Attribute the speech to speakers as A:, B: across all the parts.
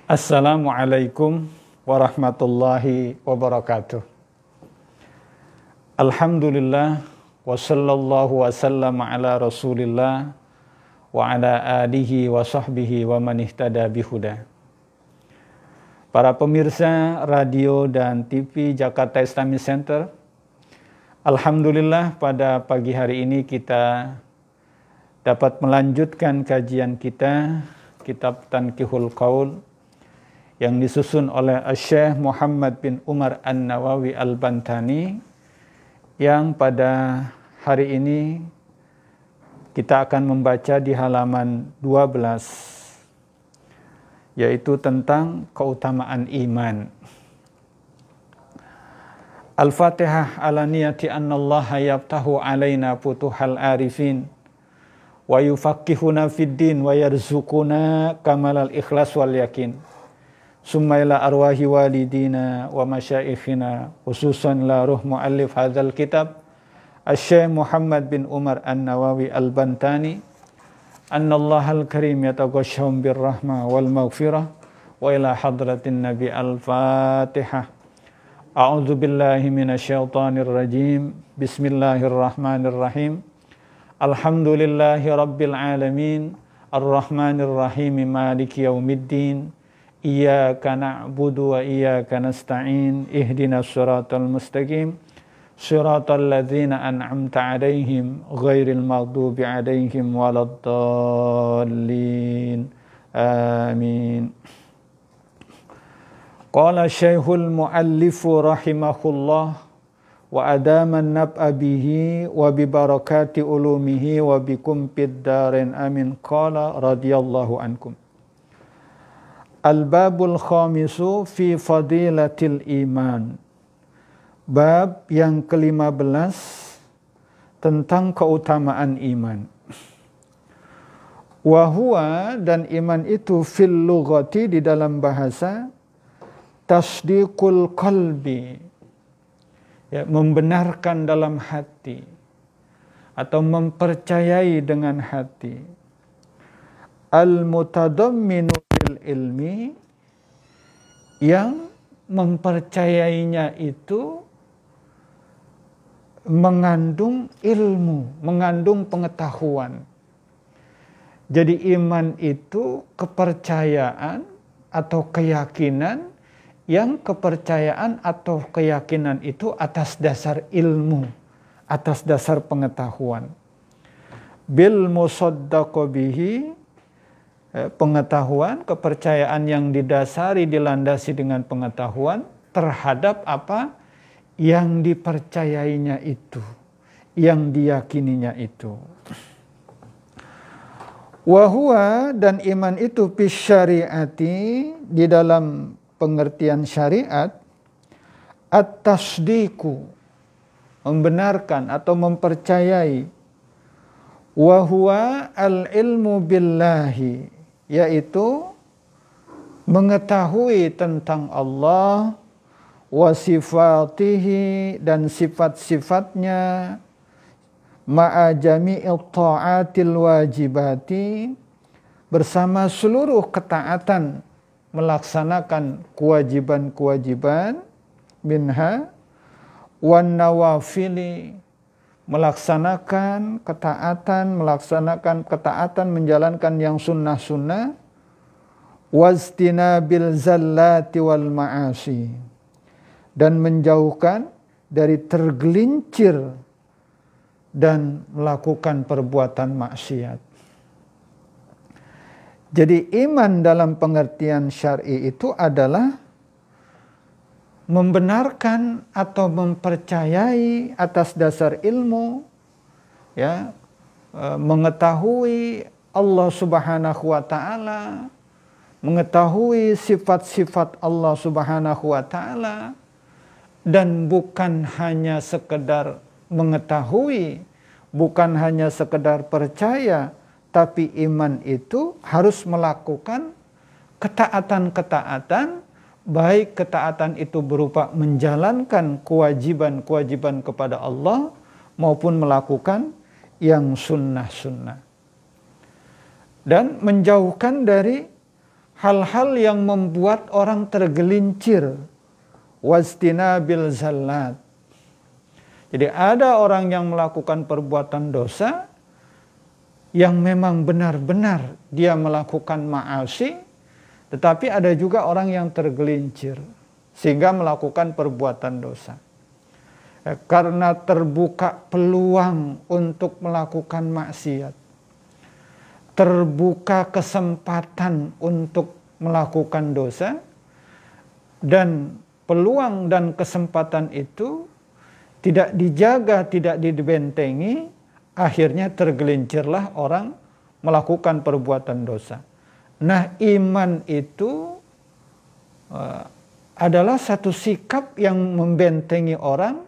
A: Assalamualaikum warahmatullahi wabarakatuh. Alhamdulillah wa sallallahu wa sallam ala rasulillah wa ala alihi wa sahbihi wa man ihtada bihuda. Para pemirsa radio dan TV Jakarta Islamic Center, alhamdulillah pada pagi hari ini kita dapat melanjutkan kajian kita kitab Tanqihul Qaul yang disusun oleh Syekh Muhammad bin Umar An-Nawawi Al-Bantani, yang pada hari ini kita akan membaca di halaman 12, yaitu tentang keutamaan iman. Al-Fatihah ala niyati annallaha yaftahu alaina futuhal arifin wa yufaqqihuna fid din wa yarzuquna kamalal ikhlas wal yakin. Summa ila arwahi walidina wa masyaikhina, khususan la ruh muallif hadzal kitab Syekh Muhammad bin Umar An-Nawawi Al-Bantani, annallahal karim yataghashshahum birrahmah wal maghfirah, wa ila hadratin nabi. Al-Fatihah. A'udzu billahi minasyaitonir rajim. Bismillahirrahmanirrahim. Alhamdulillahi rabbil alamin, arrahmanir rahim, maliki yaumiddin. Iyyaka na'budu wa iyyaka nasta'in, ihdinas siratal mustaqim, siratal ladzina an'amta 'alaihim ghairil maghdubi 'alaihim waladdallin. Amin. Qala Syekhul Muallif rahimahullah wa adaman nab'a bihi wa bi barakati ulumihi wa bikum fid darin amin. Qala radhiyallahu ankum. Al-babul khamisu fi fadilatil iman. Bab yang ke-15 tentang keutamaan iman. Wa huwa, dan iman itu, fil lughati, di dalam bahasa, tasdiqul qalbi, ya, membenarkan dalam hati atau mempercayai dengan hati. Al-mutadamminu bil ilmi, yang mempercayainya itu mengandung ilmu, mengandung pengetahuan. Jadi iman itu kepercayaan atau keyakinan, yang kepercayaan atau keyakinan itu atas dasar ilmu, atas dasar pengetahuan. Bil musaddaqo bihi, pengetahuan, kepercayaan yang didasari, dilandasi dengan pengetahuan terhadap apa yang dipercayainya itu, yang diyakininya itu. Wa huwa, dan iman itu, fi syariati, di dalam pengertian syariat, at-tasdiqu, membenarkan atau mempercayai, wa huwa al-ilmu billahi, yaitu mengetahui tentang Allah, wa sifatihi, dan sifat-sifatnya, ma'a jami'il ta'atil wajibati, bersama seluruh ketaatan, melaksanakan kewajiban-kewajiban, minha, wan nawafili, melaksanakan ketaatan, menjalankan yang sunnah-sunnah, wastinabil zallati wal ma'asi, dan menjauhkan dari tergelincir dan melakukan perbuatan maksiat. Jadi iman dalam pengertian syar'i itu adalah membenarkan atau mempercayai atas dasar ilmu, ya, mengetahui Allah Subhanahu wa taala, mengetahui sifat-sifat Allah Subhanahu wa taala, dan bukan hanya sekedar mengetahui, bukan hanya sekedar percaya, tapi iman itu harus melakukan ketaatan-ketaatan, baik ketaatan itu berupa menjalankan kewajiban-kewajiban kepada Allah maupun melakukan yang sunnah-sunnah. Dan menjauhkan dari hal-hal yang membuat orang tergelincir, wastinabil zallat. Jadi ada orang yang melakukan perbuatan dosa yang memang benar-benar dia melakukan ma'asi, tetapi ada juga orang yang tergelincir sehingga melakukan perbuatan dosa. Karena terbuka peluang untuk melakukan maksiat, terbuka kesempatan untuk melakukan dosa, dan peluang dan kesempatan itu tidak dijaga, tidak dibentengi, akhirnya tergelincirlah orang melakukan perbuatan dosa. Nah, iman itu adalah satu sikap yang membentengi orang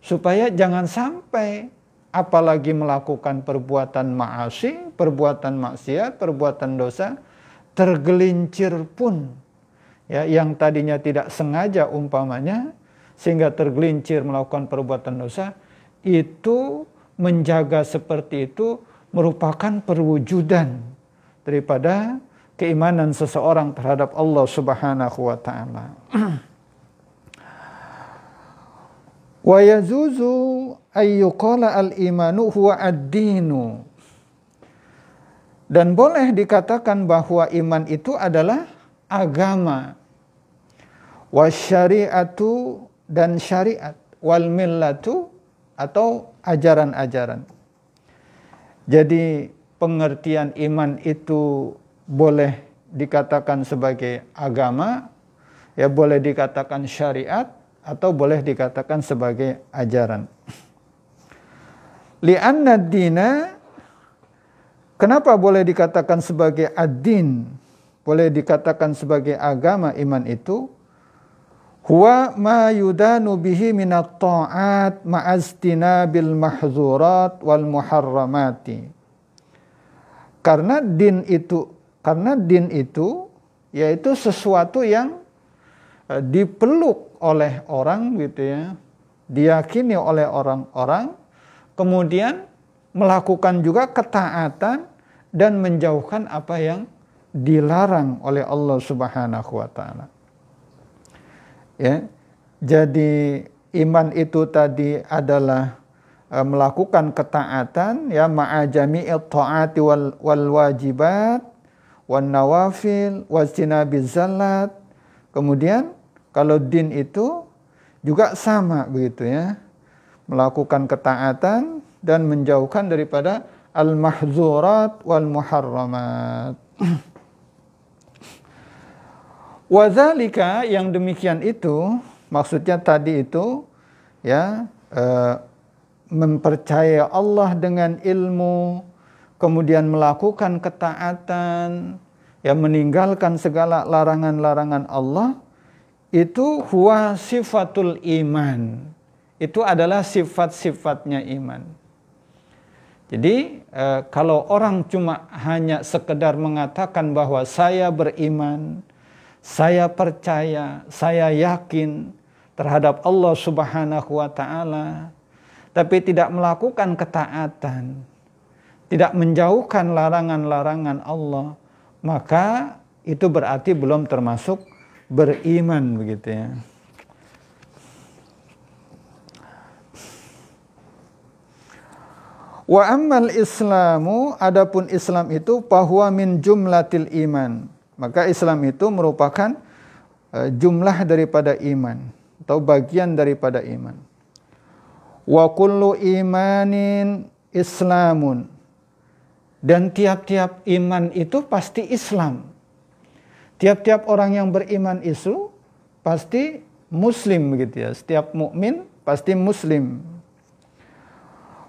A: supaya jangan sampai apalagi melakukan perbuatan ma'asi, perbuatan maksiat, perbuatan dosa, tergelincir pun. Ya, yang tadinya tidak sengaja umpamanya, sehingga tergelincir melakukan perbuatan dosa, itu menjaga seperti itu merupakan perwujudan daripada keimanan seseorang terhadap Allah Subhanahu wa taala. Wa yazuzu ayyuqala al-imanu huwa ad-dinu. Dan boleh dikatakan bahwa iman itu adalah agama. Wasyari'atu, dan syariat, wal millatu, atau ajaran-ajaran. Jadi pengertian iman itu boleh dikatakan sebagai agama, ya boleh dikatakan syariat, atau boleh dikatakan sebagai ajaran. Li'anna ad-dina, kenapa boleh dikatakan sebagai ad-din, boleh dikatakan sebagai agama iman itu? Huwa ma yudanu bihi minat ta'at ma'aztina bil mahzurat wal muharramati. Karena din itu yaitu sesuatu yang dipeluk oleh orang gitu ya, diyakini oleh orang-orang, kemudian melakukan juga ketaatan dan menjauhkan apa yang dilarang oleh Allah Subhanahu wa taala. Ya, jadi iman itu tadi adalah melakukan ketaatan, ya, ma'ajami'il ta'ati wal wajibat wan nawafil wastinabiz zallat. Kemudian kalau din itu juga sama begitu ya, melakukan ketaatan dan menjauhkan daripada al-mahzurat wal muharramat. Wadzalika, yang demikian itu maksudnya tadi itu ya, mempercayai Allah dengan ilmu, kemudian melakukan ketaatan, ya, meninggalkan segala larangan-larangan Allah, itu huwa sifatul iman. Itu adalah sifat-sifatnya iman. Jadi kalau orang cuma hanya sekedar mengatakan bahwa saya beriman, saya percaya, saya yakin terhadap Allah Subhanahu wa taala, tapi tidak melakukan ketaatan, tidak menjauhkan larangan-larangan Allah, maka itu berarti belum termasuk beriman begitu ya. Wa ammal islamu, adapun Islam itu bahwa min jumlatil iman. Maka Islam itu merupakan jumlah daripada iman atau bagian daripada iman. Wa kullu imanin islamun. Dan tiap-tiap iman itu pasti Islam. Tiap-tiap orang yang beriman itu pasti muslim begitu ya. Setiap mukmin pasti muslim.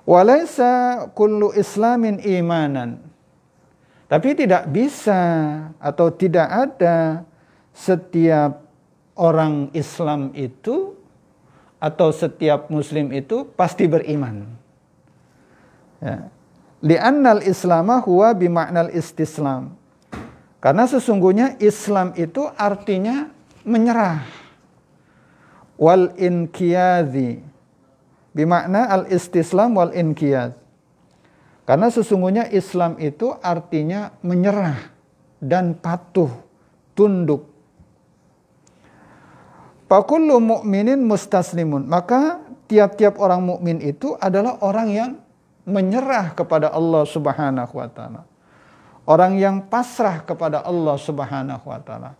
A: Walaysa kullu islamin imanan. Tapi tidak bisa atau tidak ada setiap orang Islam itu atau setiap muslim itu pasti beriman. Ya. Li'annal islama huwa bima'nal istislam. Karena sesungguhnya Islam itu artinya menyerah. Wal inqiyadhi. Bimakna al-istislam wal inqiyadh. Karena sesungguhnya Islam itu artinya menyerah dan patuh tunduk. Fakullu mu'minin mustaslimun. Maka tiap-tiap orang mukmin itu adalah orang yang menyerah kepada Allah Subhanahu wa taala. Orang yang pasrah kepada Allah Subhanahu wa taala.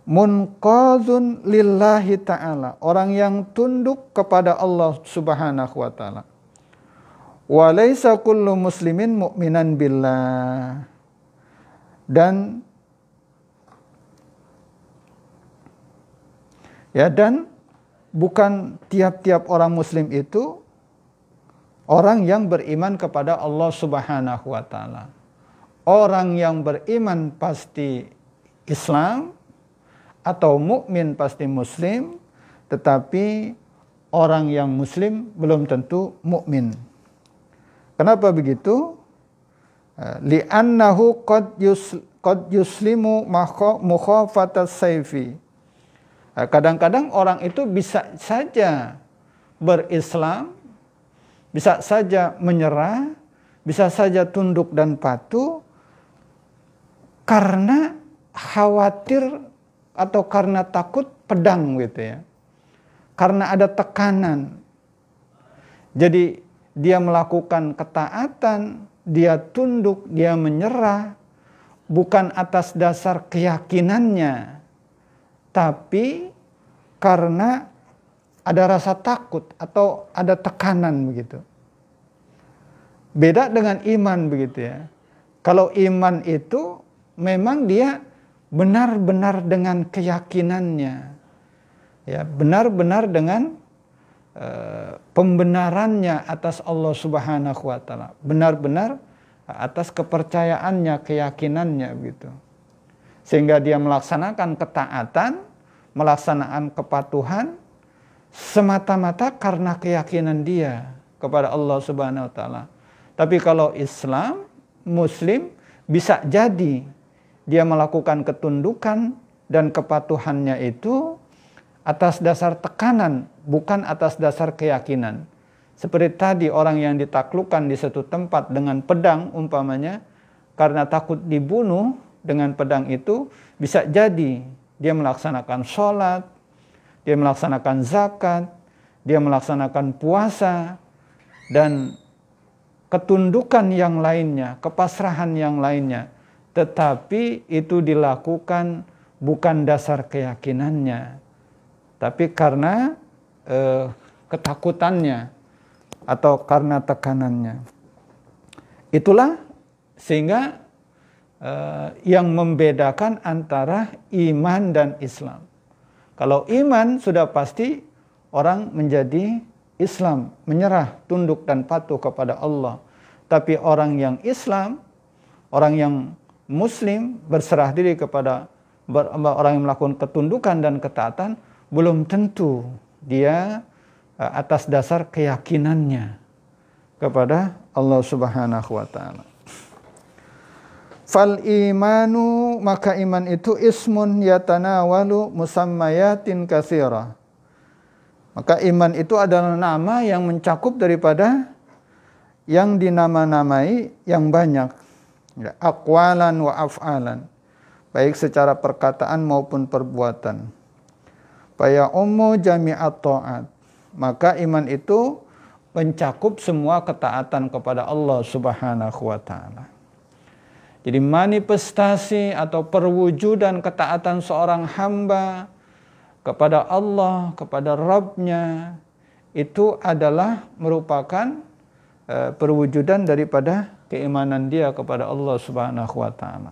A: Munqadun lillahi ta'ala. Orang yang tunduk kepada Allah Subhanahu wa taala. Wa laisa kullu muslimin mu'minan billah. Dan bukan tiap-tiap orang muslim itu orang yang beriman kepada Allah Subhanahu wa taala. Orang yang beriman pasti Islam atau mukmin pasti muslim, tetapi orang yang muslim belum tentu mukmin. Kenapa begitu? Li'annahu qad yuslimu mukhafatas sayfi. Kadang-kadang orang itu bisa saja berislam, bisa saja menyerah, bisa saja tunduk dan patuh karena khawatir atau karena takut pedang gitu ya. Karena ada tekanan. Jadi dia melakukan ketaatan, dia tunduk, dia menyerah bukan atas dasar keyakinannya, tapi karena ada rasa takut atau ada tekanan begitu. Beda dengan iman begitu ya. Kalau iman itu memang dia benar-benar dengan keyakinannya. Ya, benar-benar dengan pembenarannya atas Allah Subhanahu wa taala. Benar-benar atas kepercayaannya, keyakinannya begitu. Sehingga dia melaksanakan ketaatan, melaksanakan kepatuhan semata-mata karena keyakinan dia kepada Allah Subhanahu wa taala. Tapi kalau Islam, Muslim, bisa jadi dia melakukan ketundukan dan kepatuhannya itu atas dasar tekanan, bukan atas dasar keyakinan. Seperti tadi orang yang ditaklukkan di satu tempat dengan pedang umpamanya, karena takut dibunuh dengan pedang itu, bisa jadi dia melaksanakan sholat, dia melaksanakan zakat, dia melaksanakan puasa, dan ketundukan yang lainnya, kepasrahan yang lainnya. Tetapi itu dilakukan bukan dasar keyakinannya, tapi karena ketakutannya atau karena tekanannya. Itulah sehingga yang membedakan antara iman dan Islam. Kalau iman sudah pasti orang menjadi Islam, menyerah, tunduk dan patuh kepada Allah. Tapi orang yang Islam, orang yang Muslim berserah diri kepada orang yang melakukan ketundukan dan ketaatan, belum tentu dia atas dasar keyakinannya kepada Allah Subhanahu wa taala. Fal imanu, maka iman itu ismun yatanawalu musammayatin katsira. Maka iman itu adalah nama yang mencakup daripada yang dinama-namai yang banyak, ya, aqwalan wa af'alan, baik secara perkataan maupun perbuatan. Fa ummu jami'at ta'at. Maka iman itu mencakup semua ketaatan kepada Allah Subhanahu wa taala. Jadi manifestasi atau perwujudan ketaatan seorang hamba kepada Allah, kepada Rabb-Nya, itu adalah merupakan perwujudan daripada keimanan dia kepada Allah Subhanahu wa taala.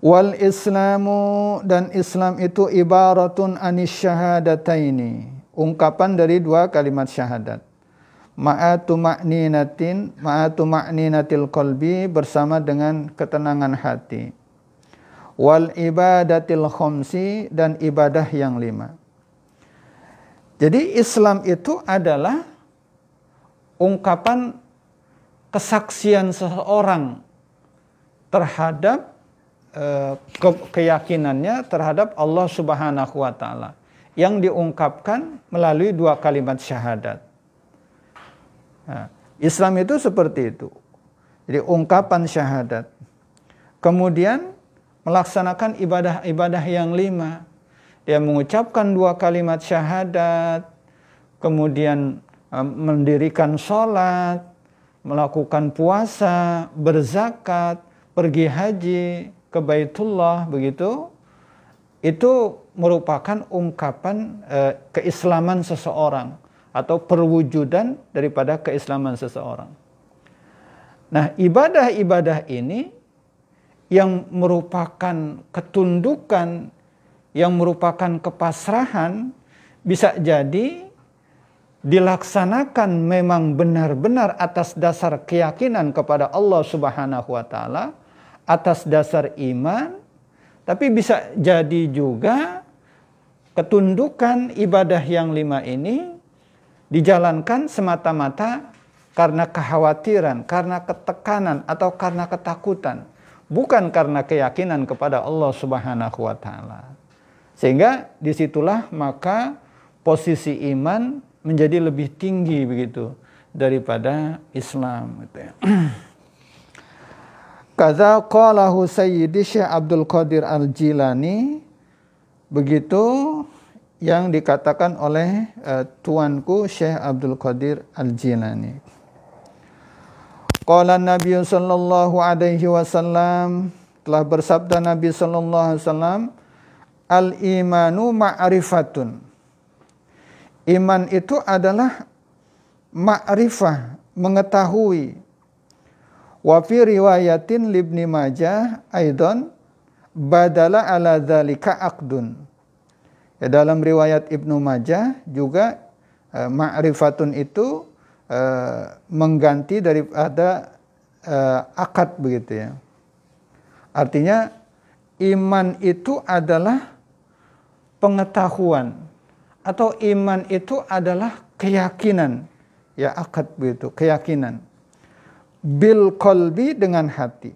A: Wal Islamu, dan Islam itu ibaratun anis syahadataini, ungkapan dari dua kalimat syahadat. Ma'atu ma'ninatil qalbi, bersama dengan ketenangan hati. Wal ibadatil khamsi, dan ibadah yang 5. Jadi Islam itu adalah ungkapan kesaksian seseorang terhadap keyakinannya terhadap Allah Subhanahu wa taala yang diungkapkan melalui dua kalimat syahadat. Nah, Islam itu seperti itu. Jadi ungkapan syahadat. kemudian melaksanakan ibadah-ibadah yang 5. Dia mengucapkan 2 kalimat syahadat, kemudian mendirikan sholat, melakukan puasa, berzakat, pergi haji ke Baitullah, begitu. Itu merupakan ungkapan keislaman seseorang atau perwujudan daripada keislaman seseorang. Nah, ibadah-ibadah ini yang merupakan ketundukan, yang merupakan kepasrahan, bisa jadi dilaksanakan memang benar-benar atas dasar keyakinan kepada Allah Subhanahu wa taala, atas dasar iman, tapi bisa jadi juga ketundukan ibadah yang 5 ini dijalankan semata-mata karena kekhawatiran, karena ketekanan, atau karena ketakutan. Bukan karena keyakinan kepada Allah Subhanahu wa ta'ala. Sehingga disitulah maka posisi iman menjadi lebih tinggi begitu daripada Islam. Gitu ya. Kaza qalahu Sayyidi Syekh Abdul Qadir Al-Jilani, begitu yang dikatakan oleh tuanku Syekh Abdul Qadir Al-Jilani. Qala Nabi sallallahu alaihi wasallam, telah bersabda Nabi sallallahu alaihi wasallam, al-imanu ma'rifatun. Iman itu adalah ma'rifah, mengetahui. Wa fi riwayatin Ibnu Majah aidan badala ala dzalika aqdun. Ya, dalam riwayat Ibnu Majah juga ma'rifatun itu mengganti daripada akad begitu ya. Artinya iman itu adalah pengetahuan, atau iman itu adalah keyakinan. Ya, akad begitu, keyakinan. Bil qalbi, dengan hati.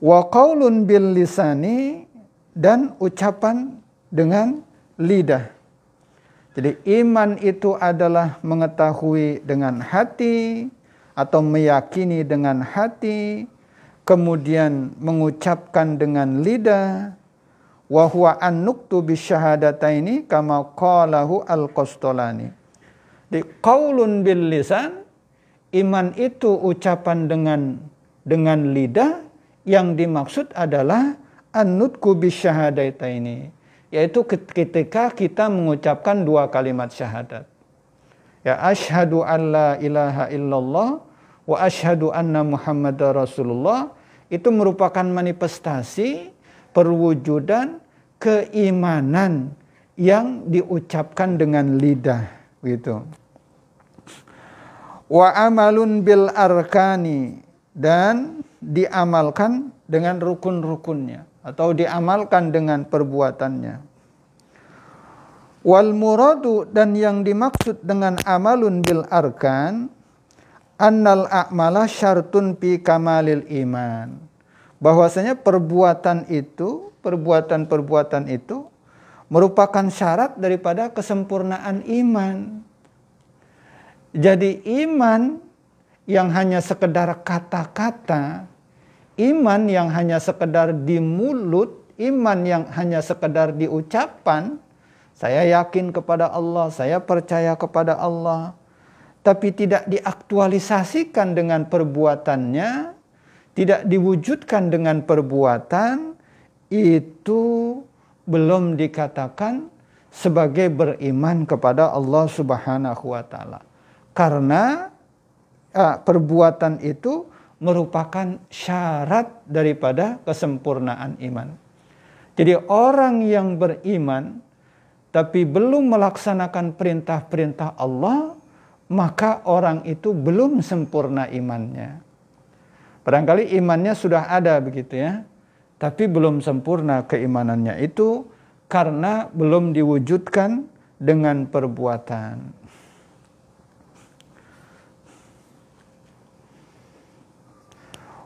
A: Wa qaulun bil lisani, dan ucapan dengan lidah. Jadi iman itu adalah mengetahui dengan hati atau meyakini dengan hati, kemudian mengucapkan dengan lidah. Wa huwa an-nuktu bisyahadataini kama qalahu al-Qastolani. Di qaulun bil lisan, iman itu ucapan dengan lidah, yang dimaksud adalah an-nutqu bisyahadataini, yaitu ketika kita mengucapkan 2 kalimat syahadat. Ya, asyhadu an la ilaha illallah wa asyhadu anna Muhammadar Rasulullah, itu merupakan manifestasi perwujudan keimanan yang diucapkan dengan lidah, gitu. Wa amalun bil arkani, dan diamalkan dengan rukun-rukunnya, atau diamalkan dengan perbuatannya. Wal muradu, dan yang dimaksud dengan amalun bil arkan, annal a'mala syartun fi kamalil iman. Bahwasanya perbuatan itu merupakan syarat daripada kesempurnaan iman. Jadi iman yang hanya sekedar kata-kata, iman yang hanya sekedar di mulut, iman yang hanya sekedar di ucapan, saya yakin kepada Allah, saya percaya kepada Allah, tapi tidak diaktualisasikan dengan perbuatannya, tidak diwujudkan dengan perbuatan, itu belum dikatakan sebagai beriman kepada Allah Subhanahu wa taala. Karena perbuatan itu merupakan syarat daripada kesempurnaan iman. Jadi orang yang beriman tapi belum melaksanakan perintah-perintah Allah, maka orang itu belum sempurna imannya. Barangkali imannya sudah ada begitu ya, tapi belum sempurna keimanannya itu karena belum diwujudkan dengan perbuatan.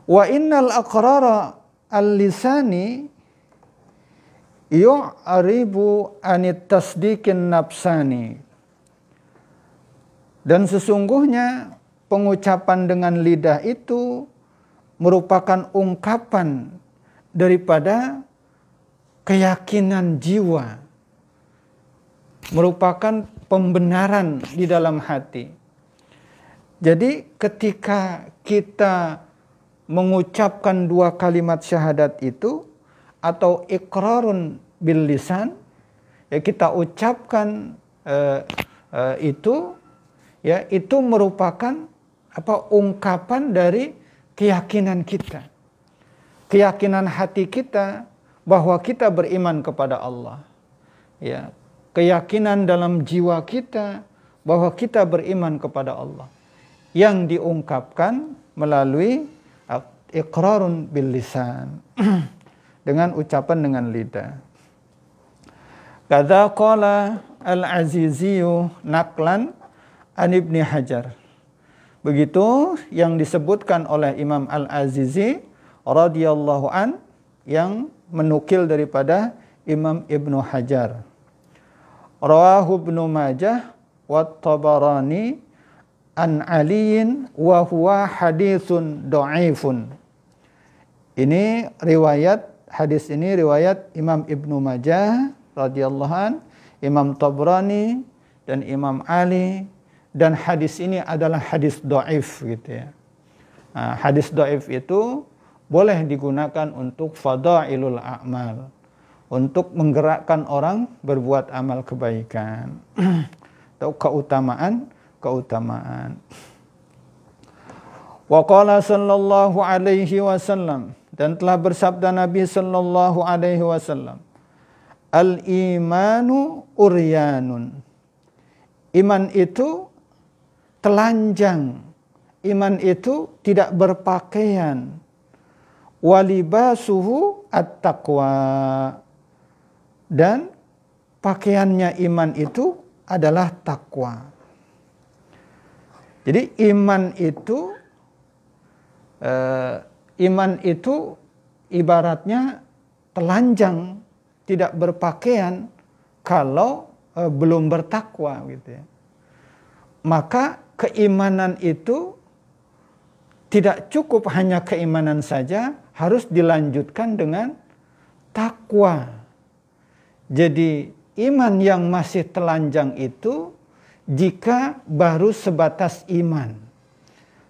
A: Wa innal aqrara al-lisani yu'aribu anit tasdiqin nafsani. Dan sesungguhnya pengucapan dengan lidah itu merupakan ungkapan daripada keyakinan jiwa, merupakan pembenaran di dalam hati. Jadi ketika kita mengucapkan dua kalimat syahadat itu, atau iqrarun bil lisan, ya kita ucapkan itu, ya itu merupakan ungkapan dari keyakinan kita, keyakinan hati kita bahwa kita beriman kepada Allah, ya keyakinan dalam jiwa kita bahwa kita beriman kepada Allah, yang diungkapkan melalui iqrarun bil lisan dengan ucapan dengan lidah. Kadza qala al-Aziziyu naqlan an Ibni Hajar. Begitu yang disebutkan oleh Imam Al-Azizi radhiyallahu an, yang menukil daripada Imam Ibnu Hajar. Rawahu Ibnu Majah wa Tabarani an Aliin wa huwa haditsun dhaifun. Ini hadis ini riwayat Imam Ibnu Majah radhiyallahu an, Imam Tabrani dan Imam Ali, dan hadis ini adalah hadis dhaif gitu ya. Nah, hadis dhaif itu boleh digunakan untuk fadailul a'mal, untuk menggerakkan orang berbuat amal kebaikan atau keutamaan. Wa qala sallallahu alaihi wasallam, dan telah bersabda Nabi sallallahu alaihi wasallam, al-imanu uryanun. Iman itu telanjang, iman itu tidak berpakaian. Walibasuhu at-taqwa, dan pakaiannya iman itu adalah takwa. Jadi iman itu ibaratnya telanjang, tidak berpakaian kalau belum bertakwa gitu ya. Maka keimanan itu tidak cukup hanya keimanan saja, harus dilanjutkan dengan takwa. Jadi iman yang masih telanjang itu jika baru sebatas iman.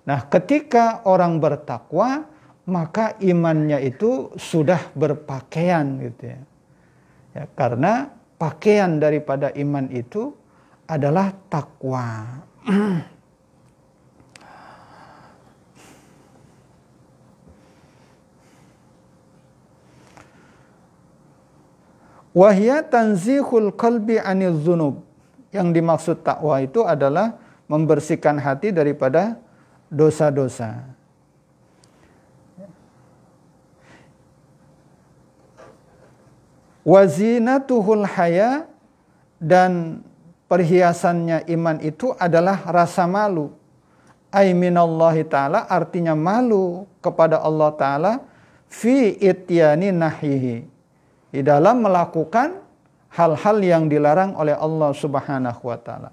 A: Nah, ketika orang bertakwa, maka imannya itu sudah berpakaian gitu ya. Ya, karena pakaian daripada iman itu adalah takwa. Wahya tanzihul qalbi anil dzunub. Yang dimaksud takwa itu adalah membersihkan hati daripada dosa-dosa. Wazinatuhul haya, dan perhiasannya iman itu adalah rasa malu. Ai minallahi ta'ala, artinya malu kepada Allah Ta'ala, fi ityani nahyihi, di dalam melakukan hal-hal yang dilarang oleh Allah Subhanahu wa Ta'ala.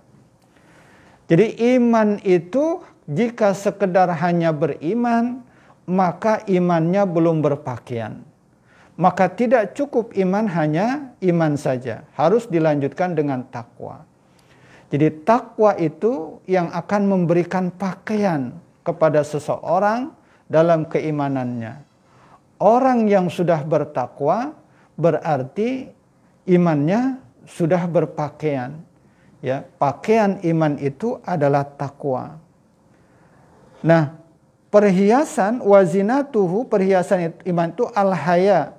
A: Jadi iman itu jika sekedar hanya beriman, maka imannya belum berpakaian. Maka tidak cukup iman hanya iman saja, harus dilanjutkan dengan takwa. Jadi takwa itu yang akan memberikan pakaian kepada seseorang dalam keimanannya. Orang yang sudah bertakwa berarti imannya sudah berpakaian. Ya, pakaian iman itu adalah takwa. Nah, perhiasan wazinatuhu, perhiasan iman itu al-haya,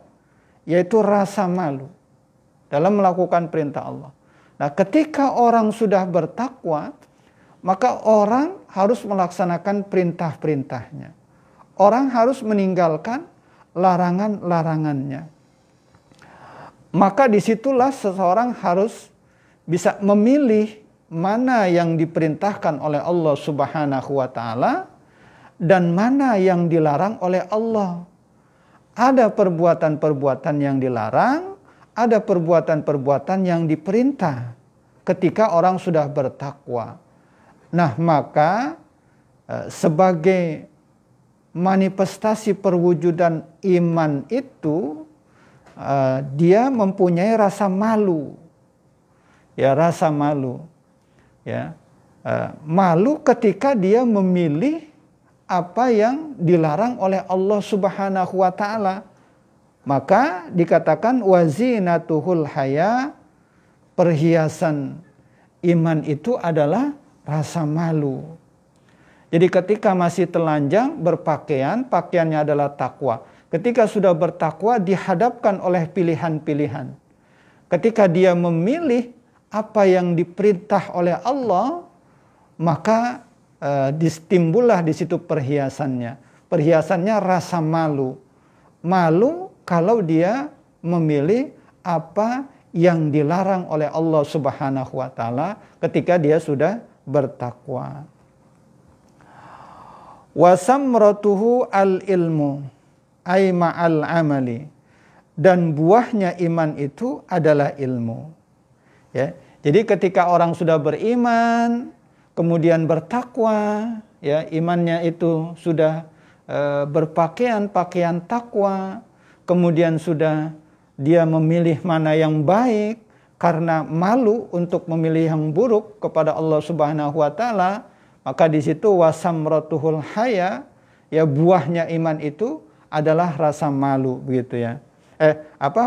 A: yaitu rasa malu dalam melakukan perintah Allah. Nah, ketika orang sudah bertakwa, maka orang harus melaksanakan perintah-perintahnya. Orang harus meninggalkan larangan-larangannya. Maka disitulah seseorang harus bisa memilih mana yang diperintahkan oleh Allah Subhanahu wa Ta'ala dan mana yang dilarang oleh Allah. Ada perbuatan-perbuatan yang dilarang, ada perbuatan-perbuatan yang diperintah ketika orang sudah bertakwa. Nah, maka sebagai manifestasi perwujudan iman itu dia mempunyai rasa malu. Ya, rasa malu. Ya. Malu ketika dia memilih apa yang dilarang oleh Allah Subhanahu wa taala. Maka dikatakan wazinatuhul haya, perhiasan iman itu adalah rasa malu. Jadi ketika masih telanjang berpakaian, pakaiannya adalah takwa. Ketika sudah bertakwa dihadapkan oleh pilihan-pilihan. Ketika dia memilih apa yang diperintah oleh Allah, maka timbullah di situ perhiasannya. Perhiasannya rasa malu. Malu kalau dia memilih apa yang dilarang oleh Allah Subhanahu wa taala ketika dia sudah bertakwa. Wa samratuhu al-ilmu ay ma'al amali, dan buahnya iman itu adalah ilmu. Ya. Jadi ketika orang sudah beriman kemudian bertakwa, ya, imannya itu sudah berpakaian pakaian takwa, kemudian sudah dia memilih mana yang baik karena malu untuk memilih yang buruk kepada Allah Subhanahu wa taala, maka di situ wasamratuhul haya, ya, buahnya iman itu adalah rasa malu, begitu ya.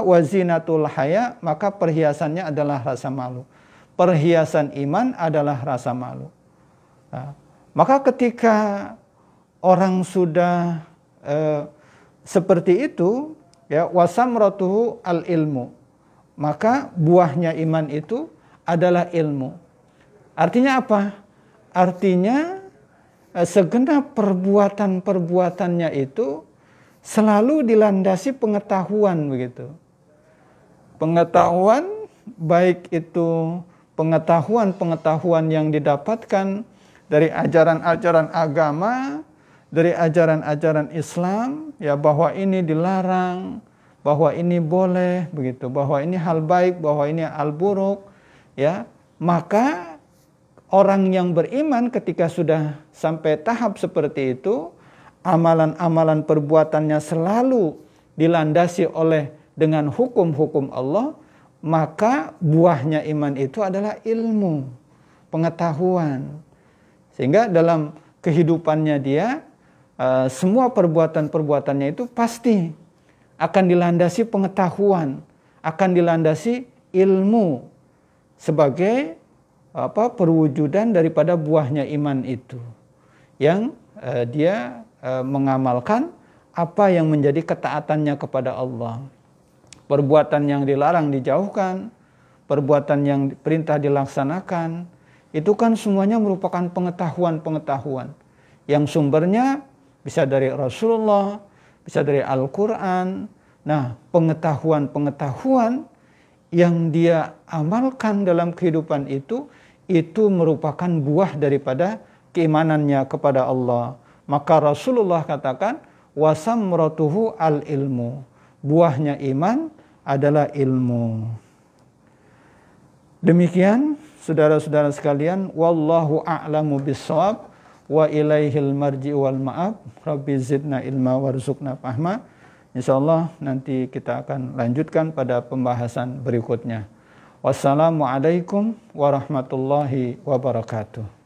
A: Wazinatul haya, maka perhiasannya adalah rasa malu. Perhiasan iman adalah rasa malu. Nah, maka ketika orang sudah seperti itu, ya, wasamratuhu al-ilmu, maka buahnya iman itu adalah ilmu. Artinya apa? Artinya segenap perbuatan-perbuatannya itu selalu dilandasi pengetahuan, begitu. Pengetahuan, baik itu pengetahuan yang didapatkan dari ajaran-ajaran agama, dari ajaran-ajaran Islam, ya, bahwa ini dilarang, bahwa ini boleh, begitu, bahwa ini hal baik, bahwa ini hal buruk, ya. Maka orang yang beriman ketika sudah sampai tahap seperti itu, amalan-amalan perbuatannya selalu dilandasi oleh dengan hukum-hukum Allah, maka buahnya iman itu adalah ilmu, pengetahuan. Sehingga dalam kehidupannya dia, semua perbuatan-perbuatannya itu pasti akan dilandasi pengetahuan, akan dilandasi ilmu sebagai perwujudan daripada buahnya iman itu, yang dia mengamalkan apa yang menjadi ketaatannya kepada Allah. Perbuatan yang dilarang dijauhkan, perbuatan yang perintah dilaksanakan, itu kan semuanya merupakan pengetahuan-pengetahuan yang sumbernya bisa dari Rasulullah, bisa dari Al-Quran. Nah, pengetahuan-pengetahuan yang dia amalkan dalam kehidupan itu merupakan buah daripada keimanannya kepada Allah. Maka Rasulullah katakan, wasamratuhu al-ilmu. Buahnya iman adalah ilmu. Demikian, saudara-saudara sekalian, wallahu a'lamu bissawab. Wa ilaihil marji wal ma'ab. Rabbi zidna ilma warzuqna fahma. Insyaallah nanti kita akan lanjutkan pada pembahasan berikutnya. Wassalamualaikum warahmatullahi wabarakatuh.